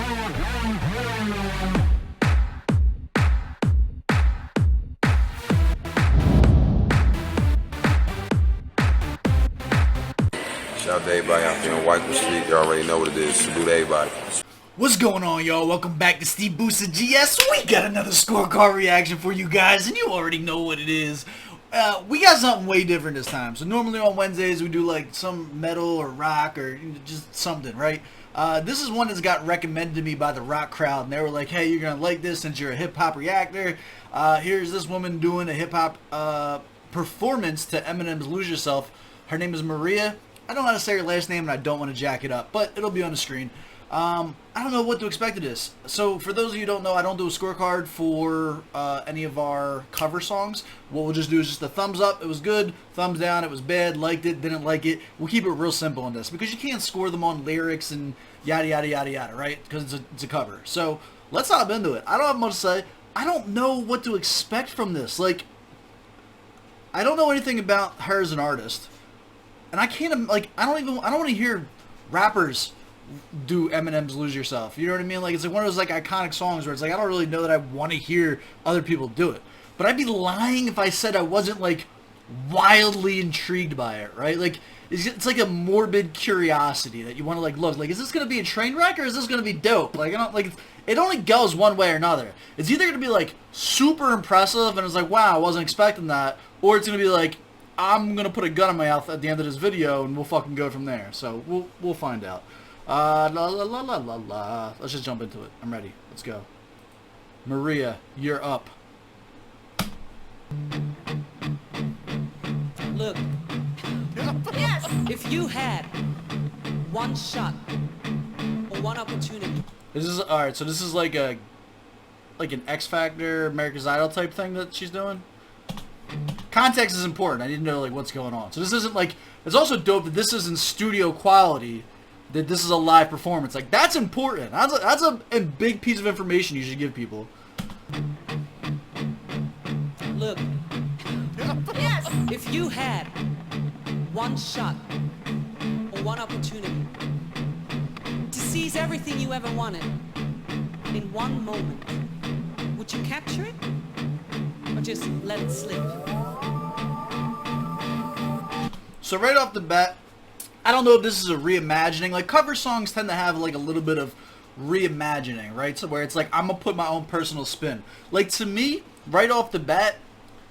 Shout out to everybody out there on White Street. You already know what it is. Salute to everybody. What's going on, y'all? Welcome back to SteveBussaGS. We got another scorecard reaction for you guys, and you already know what it is. We got something way different this time. So normally on Wednesdays we do like some metal or rock or just something, right? This is one that's got recommended to me by the rock crowd, and they were like, hey, you're going to like this since you're a hip-hop reactor. Here's this woman doing a hip-hop performance to Eminem's Lose Yourself. Her name is Maria. I don't know how to say her last name, and I don't want to jack it up, but it'll be on the screen. I don't know what to expect of this. So for those of you who don't know, I don't do a scorecard for any of our cover songs. What we'll just do is just a thumbs up, it was good, thumbs down, it was bad, liked it, didn't like it. We'll keep it real simple on this because you can't score them on lyrics and yada yada yada yada, right? Because it's a cover. So let's hop into it. I don't have much to say. I don't know what to expect from this. Like, I don't know anything about her as an artist, and I can't like I don't want to hear rappers do Eminem's Lose Yourself. You know what I mean? Like, it's like one of those like iconic songs where it's like I don't really know that I want to hear other people do it. But I'd be lying if I said I wasn't like wildly intrigued by it, right? Like it's like a morbid curiosity that you want to like look like, is this gonna be a train wreck or is this gonna be dope? Like I don't like it only goes one way or another. It's either gonna be like super impressive and it's like, wow, I wasn't expecting that, or it's gonna be like, I'm gonna put a gun in my mouth at the end of this video and we'll fucking go from there. So we'll find out. La la la la la la. Let's just jump into it. I'm ready. Let's go. Maria, you're up. Look. Yes. If you had one shot or one opportunity. This is alright. So this is like an X Factor, America's Idol type thing that she's doing. Context is important. I need to know like what's going on. So this isn't like. It's also dope that this is in studio quality. That this is a live performance. Like, that's important. That's a big piece of information you should give people. Look. Yes. If you had one shot or one opportunity to seize everything you ever wanted in one moment, would you capture it or just let it slip? So right off the bat, I don't know if this is a reimagining. Like, cover songs tend to have like a little bit of reimagining, right? So where it's like, I'm gonna put my own personal spin. Like, to me, right off the bat,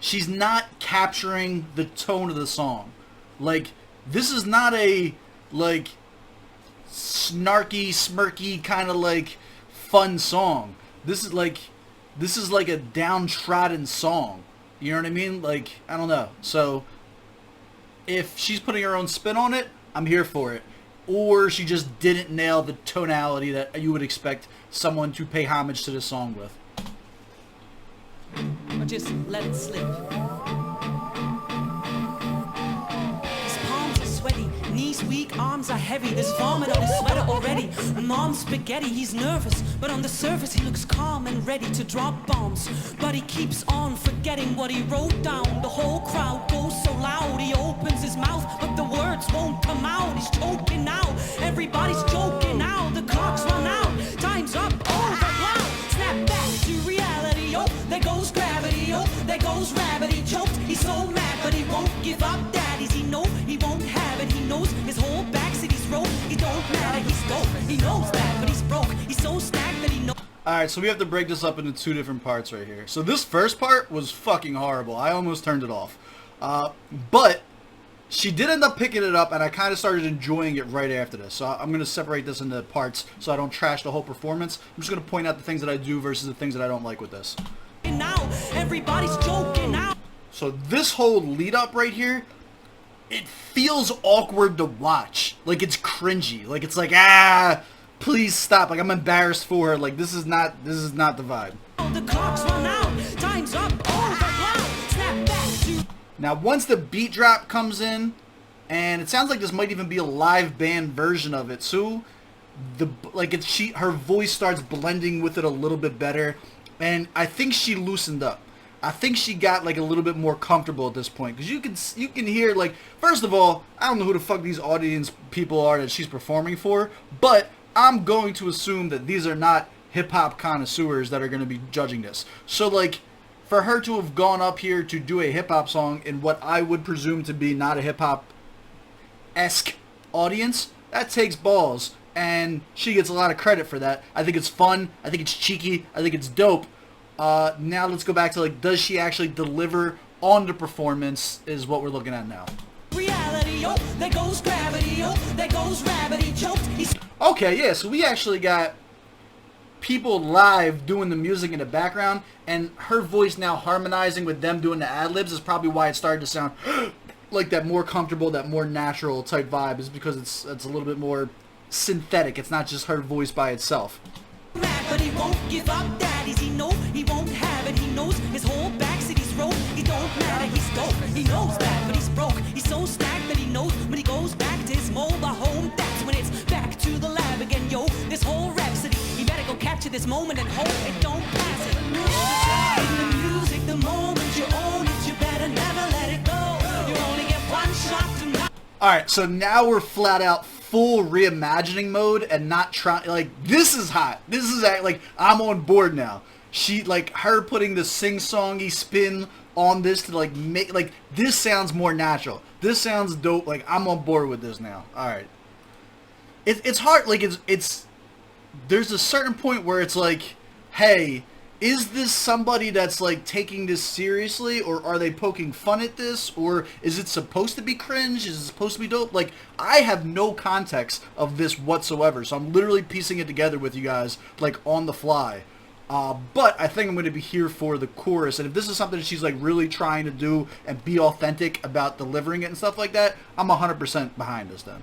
she's not capturing the tone of the song. Like, this is not a like snarky, smirky kind of like fun song. This is like a downtrodden song. You know what I mean? Like, I don't know. So if she's putting her own spin on it, I'm here for it. Or she just didn't nail the tonality that you would expect someone to pay homage to this song with. Or just let it slip. His palms are sweaty, knees weak, arms are heavy. There's vomit on his sweater already. Mom's spaghetti, he's nervous, but on the surface he looks calm and ready to drop bombs. But he keeps on forgetting what he wrote down. The whole crowd goes so loud, he opens his mouth, but the words won't come out. He's choking now, everybody's joking now. The clock's run out, time's up, over, loud. Snap back to reality, oh, there goes gravity, oh, there goes rabbit. He choked, he's so mad, but he won't give up. Daddies, he know he won't have it. He knows his whole backcity's broke. He don't matter, he's dope, he knows that, but he's broke. He's so stacked that he knows. Alright, so we have to break this up into two different parts right here. So this first part was fucking horrible. I almost turned it off. But she did end up picking it up, and I kind of started enjoying it right after this. So I'm going to separate this into parts so I don't trash the whole performance. I'm just going to point out the things that I do versus the things that I don't like with this. Now, everybody's joking now. So this whole lead up right here, it feels awkward to watch. Like, it's cringy. Like, it's like, please stop. Like, I'm embarrassed for her. Like, this is not the vibe. The clock's run out, time's up, over, loud. Snap back to. Now, once the beat drop comes in, and it sounds like this might even be a live band version of it, so her voice starts blending with it a little bit better, and I think she loosened up. I think she got like a little bit more comfortable at this point, because you can hear, like, first of all, I don't know who the fuck these audience people are that she's performing for, but I'm going to assume that these are not hip-hop connoisseurs that are going to be judging this. So, like, for her to have gone up here to do a hip-hop song in what I would presume to be not a hip-hop-esque audience, that takes balls, and she gets a lot of credit for that. I think it's fun. I think it's cheeky. I think it's dope. Now let's go back to, like, does she actually deliver on the performance is what we're looking at now. Reality, oh, there goes gravity, oh, there goes rabbit, he choked, he's... Okay, yeah, so we actually got people live doing the music in the background, and her voice now harmonizing with them doing the ad-libs is probably why it started to sound like that more comfortable, that more natural type vibe, is because it's a little bit more synthetic. It's not just her voice by itself. But he won't give up, daddies, he know he won't have it, he knows his whole backcity's rope, he don't matter, he's dope, he knows that, but he's broke, he's so stacked that he knows when he goes back to his mobile home, that's when it's back to the lab again, yo, this whole rhapsody, you better go capture this moment and hope it don't pass it. The music, the moment you own it, you better never let it go, you only get one shot to knock. Alright, so now we're flat out full reimagining mode and not trying, like, this is hot. This is, like, I'm on board now. She, like, her putting the sing-songy spin on this to, like, make, like, this sounds more natural. This sounds dope. Like, I'm on board with this now. Alright. It's hard, like, it's, there's a certain point where it's like, hey, is this somebody that's, like, taking this seriously, or are they poking fun at this, or is it supposed to be cringe, is it supposed to be dope? Like, I have no context of this whatsoever, so I'm literally piecing it together with you guys, like, on the fly. But I think I'm going to be here for the chorus, and if this is something that she's, like, really trying to do and be authentic about delivering it and stuff like that, I'm 100% behind this then.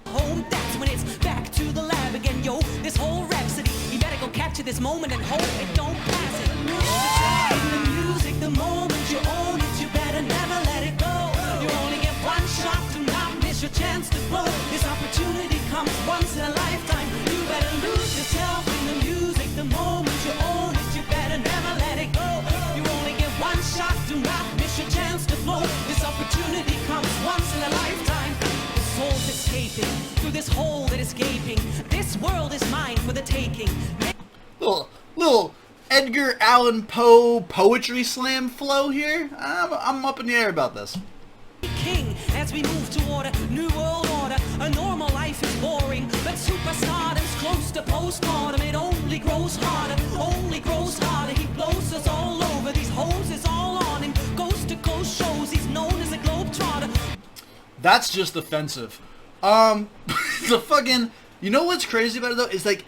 Home, that's when it's back to the lab again, yo, this whole rhapsody, you better go capture this moment and hope it don't pass it. The music, the moment you own it, you better never let it go, you only get one shot to not miss your chance to blow, this opportunity comes once in a lifetime, you better lose yourself in the music, the moment you own it, you better never let it go, you only get one shot to not miss your chance to blow, this opportunity comes once in a lifetime. Soul's escaping through this hole that is gaping. This world is mine for the taking. Little Edgar Allan Poe poetry slam flow here. I'm up in the air about this. King, as we move toward a new world order, a normal life is boring, but superstardom's close to postmortem. It only grows harder, only grows harder. He blows us all over. These hoses all on him. Coast to coast shows. He's known as a globetrotter. That's just offensive. The fucking, you know what's crazy about it though? Is like,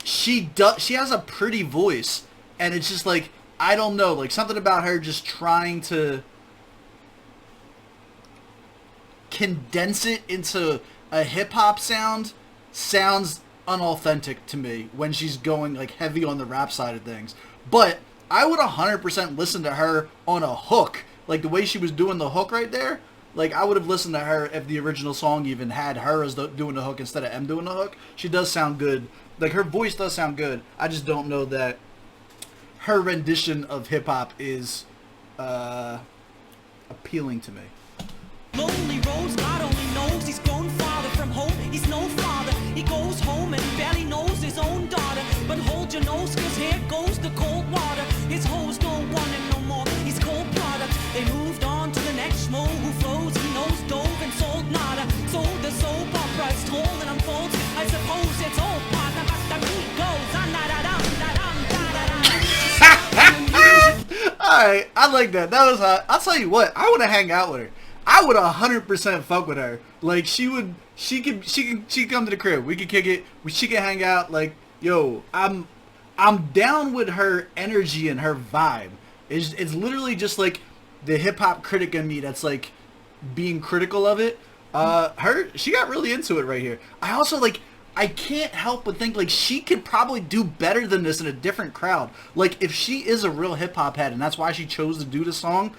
she has a pretty voice, and it's just like, I don't know, like something about her just trying to condense it into a hip-hop sounds unauthentic to me when she's going like heavy on the rap side of things. But I would 100% listen to her on a hook, like the way she was doing the hook right there. Like, I would have listened to her if the original song even had her as doing the hook instead of M doing the hook. She does sound good. Like, her voice does sound good. I just don't know that her rendition of hip-hop is appealing to me. Lonely roads, God only knows he's grown farther from home. He's no father. He goes home and barely knows his own daughter. But hold your nose, cause here goes the cold water. His hoes don't want him no more. He's cold product. They moved on to the next schmo who flows. He knows dove and sold nada. So the soap opera is told and unfolds. I suppose it's all part of the beat goes. Alright, I like that. That was hot. I'll tell you what, I want to hang out with her. I would 100% fuck with her. Like, she could come to the crib. We could kick it. She could hang out. Like, yo, I'm down with her energy and her vibe. It's literally just like the hip hop critic in me that's like being critical of it. She got really into it right here. I also like, I can't help but think like she could probably do better than this in a different crowd. Like, if she is a real hip hop head and that's why she chose to do the song,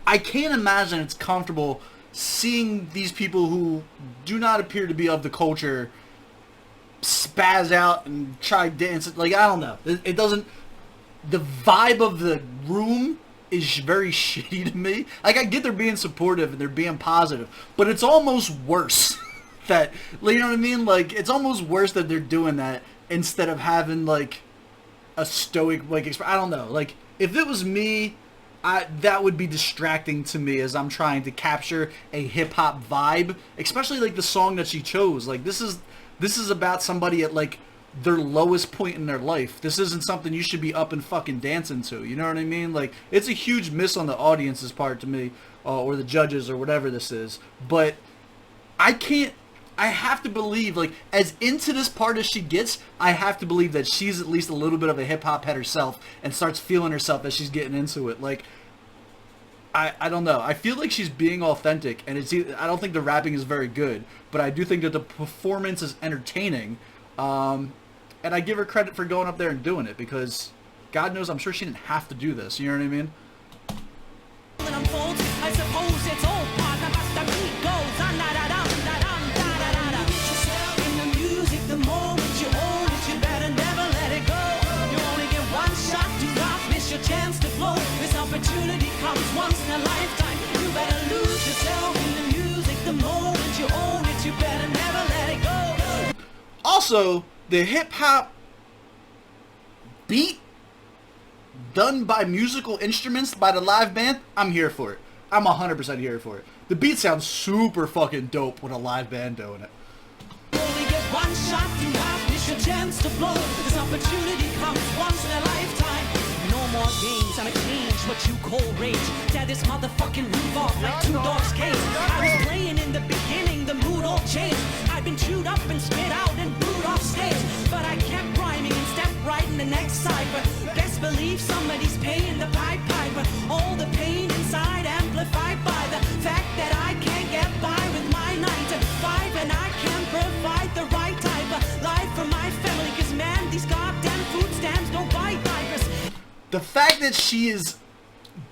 I can't imagine it's comfortable seeing these people who do not appear to be of the culture spaz out and try dance. Like, I don't know. It doesn't... The vibe of the room is very shitty to me. Like, I get they're being supportive and they're being positive, but it's almost worse that, you know what I mean? Like, it's almost worse that they're doing that instead of having, like, a stoic, like, I don't know. Like, if it was me, that would be distracting to me as I'm trying to capture a hip-hop vibe, especially, like, the song that she chose. Like, this is about somebody at, like, their lowest point in their life. This isn't something you should be up and fucking dancing to. You know what I mean? Like, it's a huge miss on the audience's part to me, or the judges, or whatever this is. But I have to believe, like, as into this part as she gets, I have to believe that she's at least a little bit of a hip-hop head herself and starts feeling herself as she's getting into it. Like, I don't know. I feel like she's being authentic, and I don't think the rapping is very good, but I do think that the performance is entertaining. And I give her credit for going up there and doing it, because God knows I'm sure she didn't have to do this. You know what I mean? I suppose it's all part of us. The beat goes on, in the music, the moment you own it, you better never let it go. You only get one shot, do not miss your chance to blow. This opportunity comes once in a lifetime. You better lose yourself in the music, the moment you own it, you better never let it go. Also, the hip-hop beat done by musical instruments by the live band, I'm here for it. I'm 100% here for it. The beat sounds super fucking dope with a live band doing it. You only get one shot, do not miss your chance to blow. This opportunity comes once in a lifetime. No more games, I'ma change what you call rage. Tear this motherfucking roof off like two dogs' cage. I was playing in the beginning, the mood all changed. I've been chewed up and spit out and booed off stage, but I kept rhyming and stepped right in the next cipher. Best believe somebody's paying the Pied Piper. All the pain inside amplified by the fact that I can't get by with my 9 to 5, and I can't provide the right type of life for my family, cause man, these goddamn food stamps don't buy diapers. The fact that she is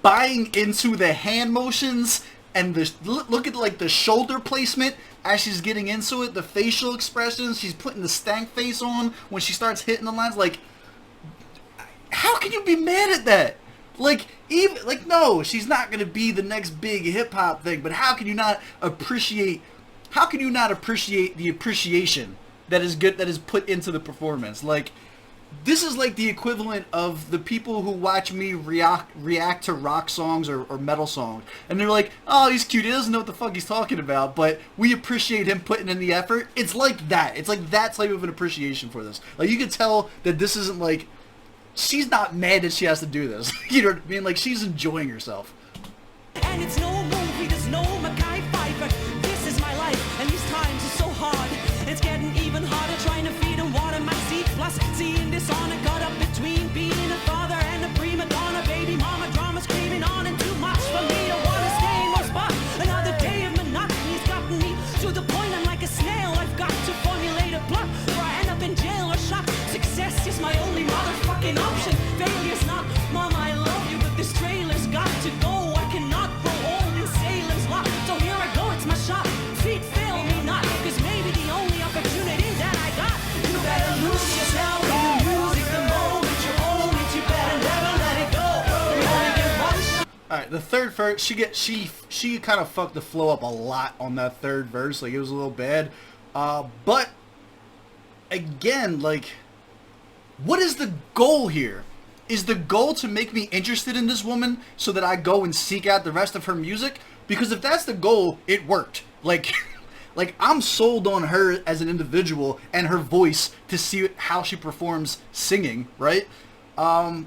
buying into the hand motions and the look at, like, the shoulder placement as she's getting into it, the facial expressions, she's putting the stank face on when she starts hitting the lines. Like, how can you be mad at that? Like, even, like, no, she's not gonna be the next big hip hop thing, but how can you not appreciate the appreciation that is good, that is put into the performance? Like, this is like the equivalent of the people who watch me react to rock songs or metal songs, and they're like, oh, he's cute, he doesn't know what the fuck he's talking about, but we appreciate him putting in the effort. It's like that. It's like that type of an appreciation for this. Like, you can tell that this isn't like, she's not mad that she has to do this. You know what I mean? Like, she's enjoying herself. And it's no movie, there's no Mackay Pfeiffer. This is my life, and these times are so hard. It's getting even harder trying to feed and water my seed. Plus, seeing dishonor got up between being a father and a prima donna. Baby mama drama screaming on, and too much for me to want to stay in one spot. Another day of monotony's gotten me to the point I'm like a snail. I've got to formulate a plot, or I end up in jail or shot. Success is my only motherfucking option. Failure's not. Mama, I love you, but this trailer's got to go. I cannot grow old in Salem's Lot. So here I go, it's my shot. Feet fail me not, cause maybe the only opportunity that I got. You better lose yourself in the music, the moment you own it, you better never let it go. You only get one shot. Alright, the third verse, she kind of fucked the flow up a lot on that third verse. Like, it was a little bad. But, again, like, what is the goal here? Is the goal to make me interested in this woman so that I go and seek out the rest of her music? Because if that's the goal, it worked. Like, like, I'm sold on her as an individual and her voice to see how she performs singing, right? But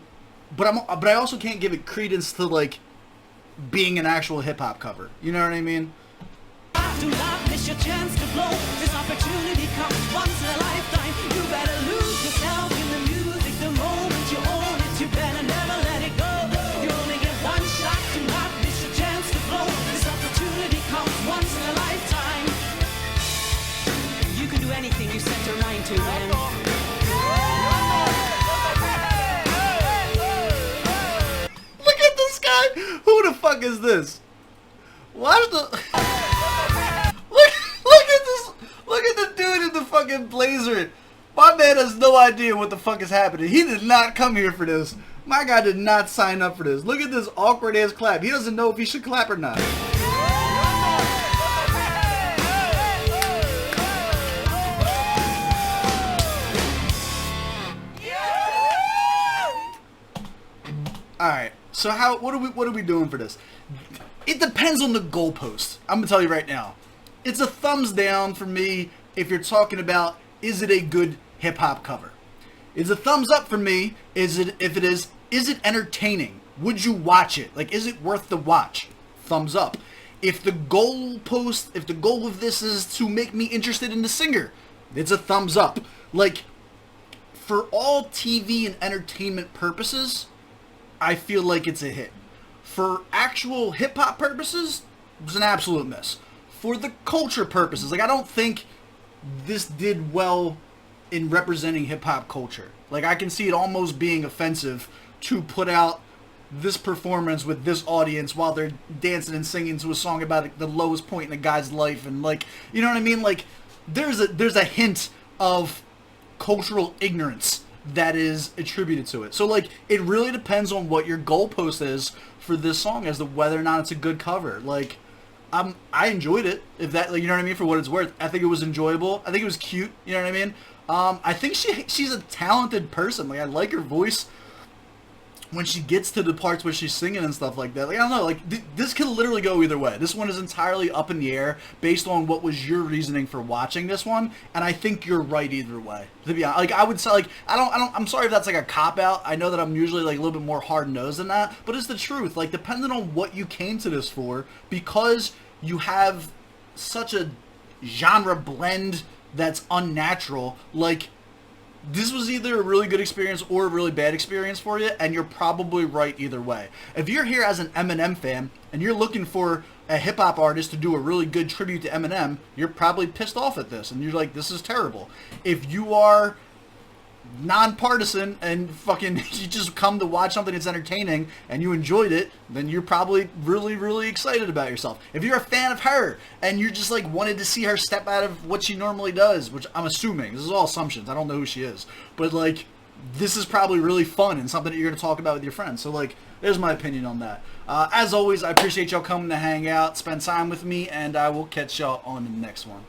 I also can't give it credence to, like, being an actual hip hop cover. You know what I mean? Do not miss your chance to blow. This opportunity comes once in a lifetime. You better lose yourself in the music, the moment you own it, you better never let it go. You only get one shot, do not miss your chance to blow. This opportunity comes once in a lifetime. You can do anything you set your mind to, man. Look at this guy! Who the fuck is this? Watch the... Look at the dude in the fucking blazer. My man has no idea what the fuck is happening. He did not come here for this. My guy did not sign up for this. Look at this awkward ass clap. He doesn't know if he should clap or not. All right. So what are we doing for this? It depends on the goalpost. I'm gonna tell you right now. It's a thumbs down for me if you're talking about is it a good hip hop cover. It's a thumbs up for me is it entertaining? Would you watch it? Like, is it worth the watch? Thumbs up. If the goal of this is to make me interested in the singer, it's a thumbs up. Like, for all TV and entertainment purposes, I feel like it's a hit. For actual hip-hop purposes, it's an absolute miss. For the culture purposes, like, I don't think this did well in representing hip-hop culture. Like, I can see it almost being offensive to put out this performance with this audience while they're dancing and singing to a song about the lowest point in a guy's life, and, like, you know what I mean? Like, there's a hint of cultural ignorance that is attributed to it. So, like, it really depends on what your goalpost is for this song as to whether or not it's a good cover. Like, I enjoyed it, if that, like, you know what I mean, for what it's worth. I think it was enjoyable. I think it was cute, you know what I mean? I think she's a talented person. Like, I like her voice when she gets to the parts where she's singing and stuff like that. Like, I don't know, like, this could literally go either way. This one is entirely up in the air based on what was your reasoning for watching this one, and I think you're right either way. To be honest, like, I would say, like, I'm sorry if that's like a cop-out. I know that I'm usually like a little bit more hard-nosed than that, but it's the truth. Like, depending on what you came to this for, because you have such a genre blend that's unnatural, like, this was either a really good experience or a really bad experience for you, and you're probably right either way. If you're here as an Eminem fan and you're looking for a hip-hop artist to do a really good tribute to Eminem, you're probably pissed off at this, and you're like, this is terrible. If you are nonpartisan and fucking you just come to watch something that's entertaining and you enjoyed it, then you're probably really, really excited about yourself. If you're a fan of her and you just like wanted to see her step out of what she normally does, which I'm assuming, this is all assumptions, I don't know who she is, but like, this is probably really fun and something that you're going to talk about with your friends. So like, there's my opinion on that. As always, I appreciate y'all coming to hang out, spend time with me, and I will catch y'all on the next one.